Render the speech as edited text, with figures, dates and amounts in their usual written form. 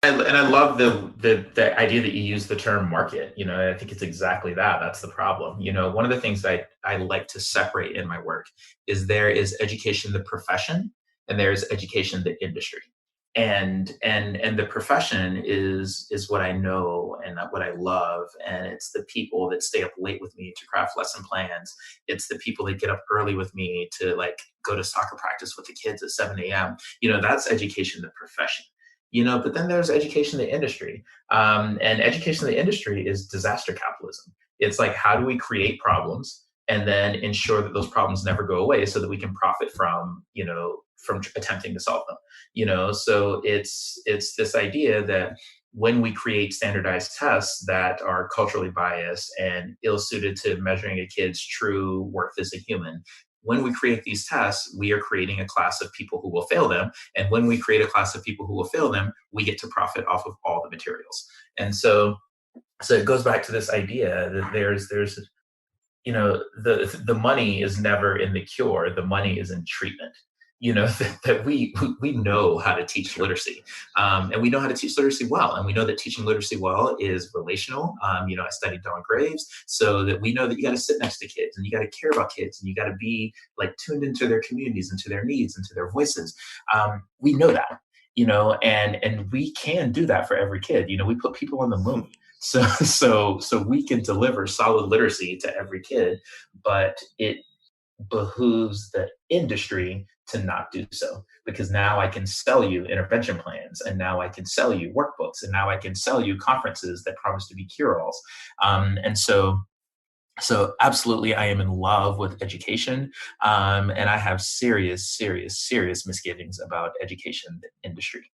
And I love the idea that you use the term market. I think it's exactly that. That's the problem. One of the things that I like to separate in my work is there is education, the profession, and there's education, the industry. And the profession is what I know and what I love. And it's the people that stay up late with me to craft lesson plans. It's the people that get up early with me to like go to soccer practice with the kids at 7 a.m. That's education, the profession. But then there's education in the industry. And education in the industry is disaster capitalism. It's like, how do we create problems and then ensure that those problems never go away so that we can profit from attempting to solve them. So it's this idea that when we create standardized tests that are culturally biased and ill-suited to measuring a kid's true worth as a human, when we create these tests, we are creating a class of people who will fail them. And when we create a class of people who will fail them, we get to profit off of all the materials. And so it goes back to this idea that there's the money is never in the cure, the money is in treatment. That we know how to teach literacy, and we know how to teach literacy well, and we know that teaching literacy well is relational. I studied Don Graves, so that we know that you got to sit next to kids and you got to care about kids and you got to be like tuned into their communities, into their needs, into their voices. We know that, and we can do that for every kid. We put people on the moon. So we can deliver solid literacy to every kid, but it behooves the industry to not do so, because now I can sell you intervention plans, and now I can sell you workbooks, and now I can sell you conferences that promise to be cure-alls. And so absolutely, I am in love with education, and I have serious, serious, serious misgivings about education industry.